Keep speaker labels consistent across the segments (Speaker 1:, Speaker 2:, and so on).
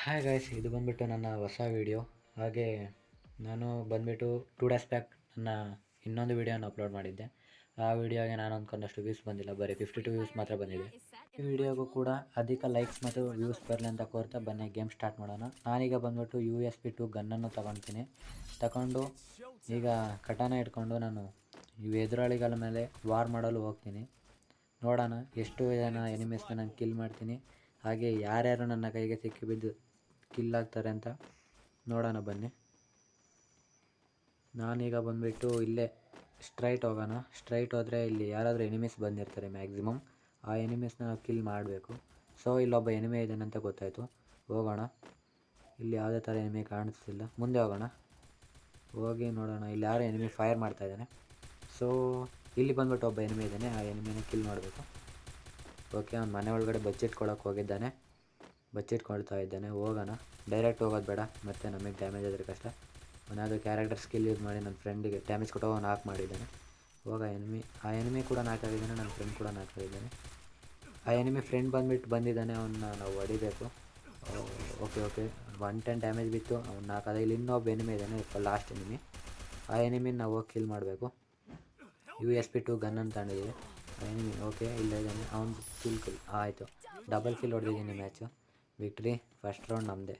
Speaker 1: Hi guys, ಇದು ಬಂದುಬಿಟ್ಟು ನನ್ನ ಹೊಸ ವೀಡಿಯೋ. ಹಾಗೆ ನಾನು ಬಂದುಬಿಟ್ಟು 2 ಡೇಸ್ ಬ್ಯಾಕ್ ನನ್ನ ಇನ್ನೊಂದು ವೀಡಿಯೋನ ಅಪ್ಲೋಡ್ ಮಾಡಿದ್ದೆ. ಆ ವೀಡಿಯೋಗೆ ನಾನು ಅಂದ್ಕೊಂಡಷ್ಟು ವ್ಯೂಸ್ ಬಂದಿಲ್ಲ, ಬರೀ 52 ವ್ಯೂಸ್ ಮಾತ್ರ ಬಂದಿದೆ. ಈ ವಿಡಿಯೋಗೂ ಕೂಡ ಅಧಿಕ ಲೈಕ್ಸ್ ಮತ್ತು ವ್ಯೂಸ್ ಬರಲಿ ಅಂತ ಕೋರ್ತಾ ಬನ್ನಿ ಗೇಮ್ ಸ್ಟಾರ್ಟ್ ಮಾಡೋಣ. ನಾನೀಗ ಬಂದುಬಿಟ್ಟು USP2 ಗನ್ನನ್ನು ತಗೊಂಡು ಈಗ ಕಟಾನ ಇಟ್ಕೊಂಡು ನಾನು ಎದುರಾಳಿಗಳ ಮೇಲೆ ವಾರ್ ಮಾಡಲು ಹೋಗ್ತೀನಿ. ನೋಡೋಣ ಎಷ್ಟು ಜನ ಎನಿಮೀಸ್ನ ನಾನು ಕಿಲ್ ಮಾಡ್ತೀನಿ, ಹಾಗೆ ಯಾರ್ಯಾರು ನನ್ನ ಕೈಗೆ ಸಿಕ್ಕಿಬಿದ್ದು ಕಿಲ್ ಆಗ್ತಾರೆ ಅಂತ ನೋಡೋಣ ಬನ್ನಿ. ನಾನೀಗ ಬಂದುಬಿಟ್ಟು ಇಲ್ಲೇ ಸ್ಟ್ರೈಟ್ ಹೋಗೋಣ. ಸ್ಟ್ರೈಟ್ ಹೋದರೆ ಇಲ್ಲಿ ಯಾರಾದರೂ ಎನಿಮೀಸ್ ಬಂದಿರ್ತಾರೆ ಮ್ಯಾಕ್ಸಿಮಮ್. ಆ ಎನಿಮೀಸ್ನ ನಾವು ಕಿಲ್ ಮಾಡಬೇಕು. ಸೊ ಇಲ್ಲೊಬ್ಬ ಎನಿಮಿ ಇದ್ದಾನೆ ಅಂತ ಗೊತ್ತಾಯಿತು. ಹೋಗೋಣ. ಇಲ್ಲಿ ಯಾವುದೇ ಥರ ಎನಿಮಿ ಕಾಣಿಸ್ತಿಲ್ಲ. ಮುಂದೆ ಹೋಗೋಣ. ಹೋಗಿ ನೋಡೋಣ ಇಲ್ಲಿ ಯಾರು ಎನಿಮಿ ಫೈರ್ ಮಾಡ್ತಾಯಿದ್ದಾನೆ. ಸೊ ಇಲ್ಲಿ ಬಂದುಬಿಟ್ಟು ಒಬ್ಬ ಎನಿಮಿ ಇದ್ದಾನೆ, ಆ ಎನಿಮಿನ ಕಿಲ್ ಮಾಡಬೇಕು. ಓಕೆ, ಅವ್ನು ಮನೆ ಒಳಗಡೆ ಬಚ್ಚಿಟ್ಕೊಳ್ಳೋಕೆ ಹೋಗಿದ್ದಾನೆ, ಬಚ್ಚಿಟ್ಕೊಳ್ತಾ ಇದ್ದಾನೆ. ಹೋಗೋಣ. ಡೈರೆಕ್ಟ್ ಹೋಗೋದು ಬೇಡ, ಮತ್ತು ನಮಗೆ ಡ್ಯಾಮೇಜ್ ಆದರೆ ಕಷ್ಟ. ಅವನಾದರೂ ಕ್ಯಾರೆಕ್ಟರ್ ಸ್ಕಿಲ್ ಯೂಸ್ ಮಾಡಿ ನನ್ನ ಫ್ರೆಂಡಿಗೆ ಡ್ಯಾಮೇಜ್ ಕೊಟ್ಟು ನಾಕ್ ಮಾಡಿದ್ದಾನೆ. ಹೋಗ ಆ ಎನಿಮಿ ಕೂಡ ನಾಕಾಗಿದ್ದಾನೆ, ನನ್ನ ಫ್ರೆಂಡ್ ಕೂಡ ನಾಕಾಗಿದ್ದಾನೆ. ಆ ಎನಿಮಿ ಫ್ರೆಂಡ್ ಬಂದಿದ್ದಾನೆ, ಅವನ್ನ ನಾವು ಹೊಡಿಬೇಕು. ಓಕೆ 110 ಡ್ಯಾಮೇಜ್ ಬಿತ್ತು, ಅವ್ನು ನಾಕಾದ. ಇಲ್ಲಿ ಇನ್ನೊಬ್ಬ ಎನಿಮಿ ಇದ್ದಾನೆ, ಲಾಸ್ಟ್ ಎನಿಮಿ. ಆ ಎನಿಮಿನ ನಾವು ಹೋಗಿ ಕಿಲ್ ಮಾಡಬೇಕು. USP2 ಗನ್ ಅಂತ ತಗೊಂಡಿದ್ದೀವಿ. ಆ ಎನಿಮಿ ಓಕೆ ಇಲ್ಲ ಇದ್ದಾನೆ, ಅವ್ನು ಕಿಲ್ ಆಯಿತು. ಡಬಲ್ ಕಿಲ್ ಹೊಡೆದಿದ್ದೀನಿ. Match victory. ಫಸ್ಟ್ ರೌಂಡ್ ನಮ್ಮದೇ.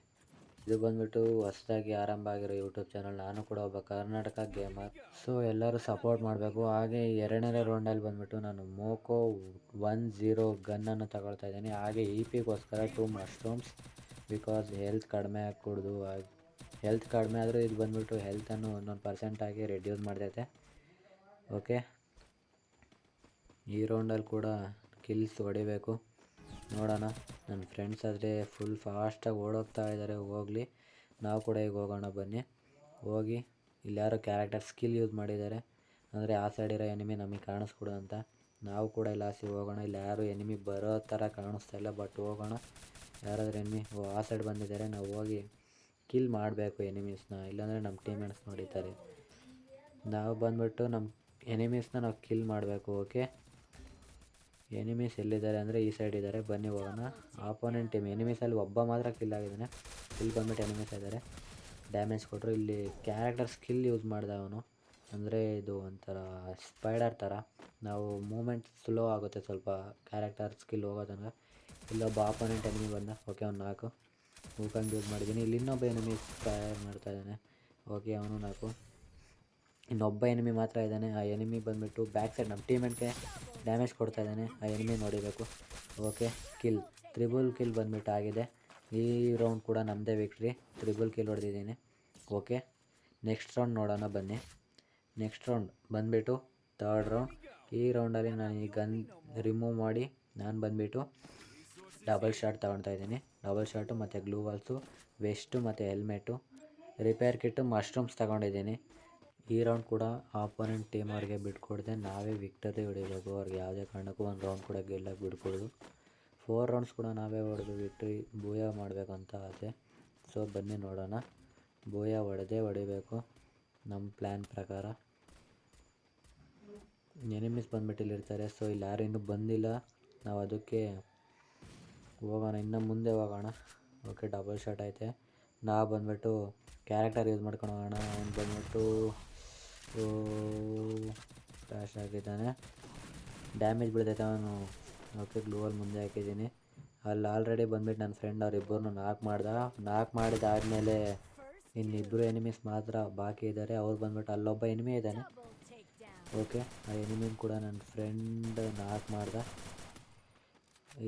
Speaker 1: ಇದು ಬಂದುಬಿಟ್ಟು ಹೊಸದಾಗಿ ಆರಂಭ ಆಗಿರೋ ಯೂಟ್ಯೂಬ್ ಚಾನಲ್. ನಾನು ಕೂಡ ಒಬ್ಬ ಕರ್ನಾಟಕ ಗೇಮರ್. ಸೊ ಎಲ್ಲರೂ ಸಪೋರ್ಟ್ ಮಾಡಬೇಕು. ಹಾಗೆ ಎರಡನೇ ರೌಂಡಲ್ಲಿ ಬಂದುಬಿಟ್ಟು ನಾನು ಮೋಕೋ 10 ಗನ್ನನ್ನು ತಗೊಳ್ತಾ ಇದ್ದೀನಿ. ಹಾಗೆ EPಗೋಸ್ಕರ 2 ಮಶ್ರೂಮ್ಸ್, ಬಿಕಾಸ್ ಹೆಲ್ತ್ ಕಡಿಮೆ ಹಾಕ್ಕೊಡ್ದು. ಹೆಲ್ತ್ ಕಡಿಮೆ ಆದರೂ ಇದು ಬಂದುಬಿಟ್ಟು ಹೆಲ್ತನ್ನು 1% ಆಗಿ ರೆಡ್ಯೂಸ್ ಮಾಡ್ತೈತೆ. ಓಕೆ, ಈ ರೌಂಡಲ್ಲಿ ಕೂಡ ಕಿಲ್ಸ್ ಹೊಡಿಬೇಕು. ನೋಡೋಣ. ನನ್ನ ಫ್ರೆಂಡ್ಸ್ ಆದರೆ ಫುಲ್ ಫಾಸ್ಟಾಗಿ ಓಡೋಗ್ತಾ ಇದ್ದಾರೆ. ಹೋಗಲಿ, ನಾವು ಕೂಡ ಈಗ ಹೋಗೋಣ ಬನ್ನಿ. ಹೋಗಿ ಇಲ್ಲಿ ಯಾರೋ ಕ್ಯಾರೆಕ್ಟರ್ ಸ್ಕಿಲ್ ಯೂಸ್ ಮಾಡಿದ್ದಾರೆ, ಅಂದರೆ ಆ ಸೈಡ್ ಇರೋ ಎನಿಮಿ ನಮಗೆ ಕಾಣಿಸ್ಕೊಡು ಅಂತ. ನಾವು ಕೂಡ ಇಲ್ಲಿ ಆಸೆ ಹೋಗೋಣ. ಇಲ್ಲಿ ಯಾರು ಎನಿಮಿ ಬರೋ ಥರ ಕಾಣಿಸ್ತಾ ಇಲ್ಲ, ಬಟ್ ಹೋಗೋಣ. ಯಾರಾದರೂ ಎನಿಮಿ ಆ ಸೈಡ್ ಬಂದಿದ್ದಾರೆ, ನಾವು ಹೋಗಿ ಕಿಲ್ ಮಾಡಬೇಕು ಎನಿಮೀಸ್ನ, ಇಲ್ಲಾಂದರೆ ನಮ್ಮ ಟೀಮ್ಮೇಟ್ಸ್ ನೋಡಿದ್ದಾರೆ. ನಾವು ಬಂದುಬಿಟ್ಟು ನಮ್ಮ ಎನಿಮೀಸ್ನ ನಾವು ಕಿಲ್ ಮಾಡಬೇಕು. ಓಕೆ, ಎನಿಮೀಸ್ ಎಲ್ಲಿದ್ದಾರೆ ಅಂದರೆ ಈ ಸೈಡ್ ಇದ್ದಾರೆ, ಬನ್ನಿ ಹೋಗೋಣ. ಆಪೋನೆಂಟ್ ಟೀಮ್ ಎನಿಮೀಸಲ್ಲಿ ಒಬ್ಬ ಮಾತ್ರ ಕಿಲ್ ಆಗಿದ್ದಾನೆ. ಇಲ್ಲಿ ಬಂದುಬಿಟ್ಟು ಎನಿಮೀಸ್ ಇದ್ದಾರೆ, ಡ್ಯಾಮೇಜ್ ಕೊಟ್ಟರು. ಇಲ್ಲಿ ಕ್ಯಾರೆಕ್ಟರ್ ಸ್ಕಿಲ್ ಯೂಸ್ ಮಾಡಿದ ಅವನು, ಅಂದರೆ ಇದು ಒಂಥರ ಸ್ಪೈಡರ್ ಥರ. ನಾವು ಮೂಮೆಂಟ್ ಸ್ಲೋ ಆಗುತ್ತೆ ಸ್ವಲ್ಪ ಕ್ಯಾರೆಕ್ಟರ್ ಸ್ಕಿಲ್ ಹೋಗೋದಂಗೆ. ಇಲ್ಲೊಬ್ಬ ಆಪೋನೆಂಟ್ ಎನಿಮಿ ಬಂದ. ಓಕೆ, ಅವ್ನು 4 ಹೂಕಂಗ್ ಯೂಸ್ ಮಾಡಿದ್ದೀನಿ. ಇಲ್ಲಿ ಇನ್ನೊಬ್ಬ ಎನಿಮಿ ಫೈರ್ ಮಾಡ್ತಾಯಿದ್ದಾನೆ. ಓಕೆ, ಅವನು 4. ಇನ್ನೊಬ್ಬ ಎನಿಮಿ ಮಾತ್ರ ಇದ್ದಾನೆ. ಆ ಎನಿಮಿ ಬಂದುಬಿಟ್ಟು ಬ್ಯಾಕ್ ಸೈಡ್ ನಮ್ಮ ಟೀಮ್ಮೇಟ್ಗೆ ಡ್ಯಾಮೇಜ್ ಕೊಡ್ತಾ ಇದ್ದಾನೆ. ಆ ಎನಿಮಿ ನೋಡಿಬೇಕು. ಓಕೆ, ತ್ರಿಬಲ್ ಕಿಲ್ ಬಂದುಬಿಟ್ಟು ಆಗಿದೆ. ಈ ರೌಂಡ್ ಕೂಡ ನಮ್ಮದೇ ವಿಕ್ಟ್ರಿ. ತ್ರಿಬಲ್ ಕಿಲ್ ಹೊಡೆದಿದ್ದೀನಿ. ಓಕೆ, ನೆಕ್ಸ್ಟ್ ರೌಂಡ್ ನೋಡೋಣ ಬನ್ನಿ. ನೆಕ್ಸ್ಟ್ ರೌಂಡ್ ಬಂದುಬಿಟ್ಟು 3rd ರೌಂಡ್. ಈ ರೌಂಡಲ್ಲಿ ನಾನು ಈ ಗನ್ ರಿಮೂವ್ ಮಾಡಿ ನಾನು ಬಂದುಬಿಟ್ಟು ಡಬಲ್ ಶಾಟ್ ತೊಗೊಳ್ತಾ ಇದ್ದೀನಿ. ಡಬಲ್ ಶಾಟು ಮತ್ತು ಗ್ಲೂ ವಾಲ್ಸು, ವೆಸ್ಟು ಮತ್ತು ಹೆಲ್ಮೆಟು, ರಿಪೇರ್ ಕಿಟ್ಟು, ಮಶ್ರೂಮ್ಸ್ ತೊಗೊಂಡಿದ್ದೀನಿ. ಈ ರೌಂಡ್ ಕೂಡ ಆಪೋನೆಂಟ್ ಟೀಮ್ ಅವ್ರಿಗೆ ಬಿಟ್ಕೊಡ್ದೆ, ನಾವೇ ವಿಕ್ಟರಿ ಹೊಡಿಬೇಕು. ಅವ್ರಿಗೆ ಯಾವುದೇ ಕಾರಣಕ್ಕೂ ಒಂದು ರೌಂಡ್ ಕೂಡ ಗೆಲ್ಲಕ್ಕೆ ಬಿಟ್ಕೊಡೋದು. 4 ರೌಂಡ್ಸ್ ಕೂಡ ನಾವೇ ಹೊಡೆದು ವಿಕ್ಟ್ರಿ ಬೂಯ ಮಾಡಬೇಕಂತ ಆಸೆ. ಸೊ ಬನ್ನಿ ನೋಡೋಣ. ಬೂಯ ಹೊಡಿಬೇಕು ನಮ್ಮ ಪ್ಲ್ಯಾನ್ ಪ್ರಕಾರ. ಎನಿಮೀಸ್ ಬಂದುಬಿಟ್ಟು ಇಲ್ಲಿರ್ತಾರೆ. ಸೊ ಇಲ್ಲಿ ಯಾರು ಇನ್ನೂ ಬಂದಿಲ್ಲ, ನಾವು ಅದಕ್ಕೆ ಹೋಗೋಣ, ಇನ್ನು ಮುಂದೆ ಹೋಗೋಣ. ಓಕೆ, ಡಬಲ್ ಶಾಟ್ ಐತೆ. ನಾವು ಬಂದುಬಿಟ್ಟು ಕ್ಯಾರೆಕ್ಟರ್ ಯೂಸ್ ಮಾಡ್ಕೊಂಡು ಹೋಗೋಣ. ಅವ್ನು ಬಂದುಬಿಟ್ಟು ಕ್ರ್ಯಾಶ್ ಆಗಿದ್ದಾನೆ, ಡ್ಯಾಮೇಜ್ ಬೀಳ್ತೈತೆ ಅವನು. ಓಕೆ, ಗ್ಲೂವಲ್ಲಿ ಮುಂದೆ ಹಾಕಿದ್ದೀನಿ. ಅಲ್ಲಿ ಆಲ್ರೆಡಿ ಬಂದುಬಿಟ್ಟು ನನ್ನ ಫ್ರೆಂಡ್ ಅವರಿಬ್ಬರನ್ನು ನಾಕ್ ಮಾಡಿದಾದಮೇಲೆ ಇನ್ನಿಬ್ಬರು ಎನಿಮೀಸ್ ಮಾತ್ರ ಬಾಕಿ ಇದ್ದಾರೆ. ಅವ್ರು ಬಂದುಬಿಟ್ಟು ಅಲ್ಲೊಬ್ಬ ಎನಿಮಿ ಇದ್ದಾನೆ. ಓಕೆ, ಆ ಎನಿಮಿನ ಕೂಡ ನನ್ನ ಫ್ರೆಂಡ್ ನಾಕ್ ಮಾಡ್ದ.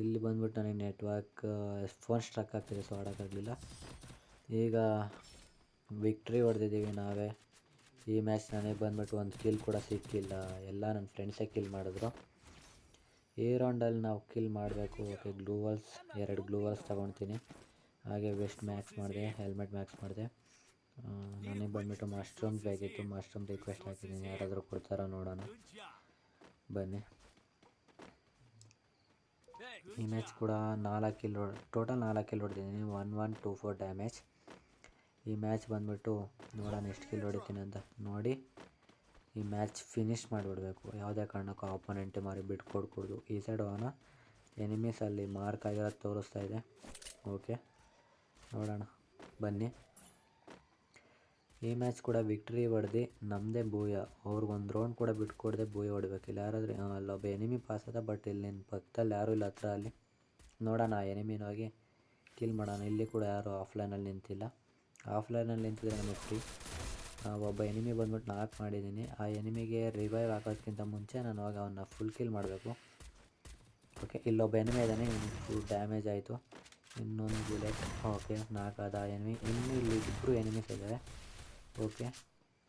Speaker 1: ಇಲ್ಲಿ ಬಂದುಬಿಟ್ಟು ನನಗೆ ನೆಟ್ವರ್ಕ್ ಫೋನ್ ಸ್ಟ್ರಕ್ ಆಗ್ತಿದೆ, ಸೊ ಆಡೋಕ್ಕಾಗಲಿಲ್ಲ. ಈಗ ವಿಕ್ಟ್ರಿ ಹೊಡೆದಿದ್ದೀವಿ ನಾವೇ. ಈ ಮ್ಯಾಚ್ ನನಗೆ ಬಂದುಬಿಟ್ಟು ಒಂದು ಕಿಲ್ ಕೂಡ ಸಿಕ್ಕಿಲ್ಲ, ಎಲ್ಲ ನನ್ನ ಫ್ರೆಂಡ್ಸೇ ಕಿಲ್ ಮಾಡಿದ್ರು. ಈ ರೌಂಡಲ್ಲಿ ನಾವು ಕಿಲ್ ಮಾಡಬೇಕು. ಓಕೆ, ಗ್ಲೂವಲ್ಸ್ 2 ಗ್ಲೂವಲ್ಸ್ ತೊಗೊಳ್ತೀನಿ. ಹಾಗೆ ವೆಸ್ಟ್ ಮ್ಯಾಕ್ಸ್ ಮಾಡಿದೆ, ಹೆಲ್ಮೆಟ್ ಮ್ಯಾಕ್ಸ್ ಮಾಡಿದೆ. ನನಗೆ ಬಂದುಬಿಟ್ಟು ಮಶ್ರೂಮ್ಸ್ ಬೇಕಿತ್ತು, ಮಶ್ರೂಮ್ ರಿಕ್ವೆಸ್ಟ್ ಹಾಕಿದ್ದೀನಿ, ಯಾರಾದರೂ ಕೊಡ್ತಾರೋ ನೋಡೋಣ ಬನ್ನಿ. ಈ ಮ್ಯಾಚ್ ಕೂಡ 4 ಕಿಲ್ ಟೋಟಲ್ 4 ಕಿಲ್ ಹೊಡೆದಿದ್ದೀನಿ. 1124 ಡ್ಯಾಮೇಜ್. ಈ ಮ್ಯಾಚ್ ಬಂದುಬಿಟ್ಟು ನೋಡೋಣ ಎಷ್ಟು ಕಿಲ್ ಹೊಡಿತೀನಿ ಅಂತ. ನೋಡಿ, ಈ ಮ್ಯಾಚ್ ಫಿನಿಷ್ ಮಾಡಿಬಿಡ್ಬೇಕು. ಯಾವುದೇ ಕಾರಣಕ್ಕೂ ಆಪೋನೆಂಟ್ ಮಾರಿ ಬಿಟ್ಕೊಡ್ಕೊಡ್ದು. ಈ ಸೈಡ್ ಹೋಗೋಣ. ಎನಿಮೀಸ್ ಅಲ್ಲಿ ಮಾರ್ಕ್ ಆಗಿರೋದು ತೋರಿಸ್ತಾ ಇದೆ. ಓಕೆ, ನೋಡೋಣ ಬನ್ನಿ. ಈ ಮ್ಯಾಚ್ ಕೂಡ ವಿಕ್ಟ್ರಿ ಹೊಡೆದು ನಮ್ಮದೇ ಬೂಯ. ಅವ್ರಿಗೊಂದು ರೌಂಡ್ ಕೂಡ ಬಿಟ್ಕೊಡದೆ ಬೂಯ ಹೊಡ್ಬೇಕಿಲ್ಲ. ಯಾರಾದರೆ ಅಲ್ಲೊಬ್ಬ ಎನಿಮಿ ಪಾಸ್ ಅದ, ಬಟ್ ಇಲ್ಲಿ ನಿನ್ನ ಪಕ್ಕದಲ್ಲಿ ಯಾರೂ ಇಲ್ಲ ಹತ್ರ. ಅಲ್ಲಿ ನೋಡೋಣ ಎನಿಮಿನ ಹೋಗಿ ಕಿಲ್ ಮಾಡೋಣ. ಇಲ್ಲಿ ಕೂಡ ಯಾರು ಆಫ್ಲೈನಲ್ಲಿ ನಿಂತಿಲ್ಲ. ಆಫ್ಲೈನಲ್ಲಿ ನಿಂತಿದ್ರೆ ನಮಗೆ ಫ್ರೀ. ಒಬ್ಬ ಎನಿಮಿ ಬಂದ್ಬಿಟ್ಟು ನಾಕ್ ಮಾಡಿದ್ದೀನಿ. ಆ ಎನಿಮಿಗೆ ರಿವೈವ್ ಹಾಕೋದಕ್ಕಿಂತ ಮುಂಚೆ ನಾನು ಹೋಗಿ ಅವನ್ನ ಫುಲ್ ಕಿಲ್ ಮಾಡಬೇಕು. ಓಕೆ, ಇಲ್ಲೊಬ್ಬ ಎನಿಮಿ ಇದ್ದಾನೆ, ಫುಲ್ ಡ್ಯಾಮೇಜ್ ಆಯಿತು. ಇನ್ನೊಂದು ಬುಲೆಟ್. Okay, ನಾಲ್ಕಾದ enemy. ಇನ್ನೂ ಇಲ್ಲಿ ಇಬ್ಬರು ಎನಿಮೀಸ್ ಇದ್ದಾರೆ. ಓಕೆ,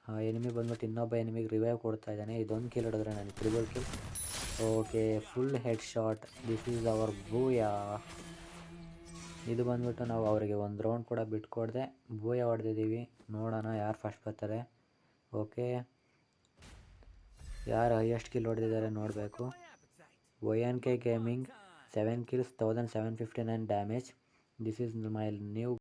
Speaker 1: ಆ ಎನಿಮಿ ಬಂದ್ಬಿಟ್ಟು ಇನ್ನೊಬ್ಬ ಎನಿಮಿಗೆ ರಿವೈವ್ ಕೊಡ್ತಾ ಇದ್ದಾನೆ. ಇದೊಂದು ಕಿಲ್ ಹೊಡೆದ್ರೆ ನನಗೆ triple kill. Okay, full head shot. This is our ಬೂಯ. ಇದು ಬಂದ್ಬಿಟ್ಟು ನಾವು ಅವರಿಗೆ ಒಂದು ರೌಂಡ್ ಕೂಡ ಬಿಟ್ಕೊಡ್ದೆ ಬೂಯ ಹೊಡೆದಿದ್ದೀವಿ. ನೋಡೋಣ ಯಾರು ಫಸ್ಟ್ ಬರ್ತಾರೆ. ಓಕೆ, ಯಾರು ಹೈಯೆಸ್ಟ್ ಕಿಲ್ ಹೊಡೆದಿದ್ದಾರೆ ನೋಡಬೇಕು. YNK gaming 7 kills 1759 damage. This is my new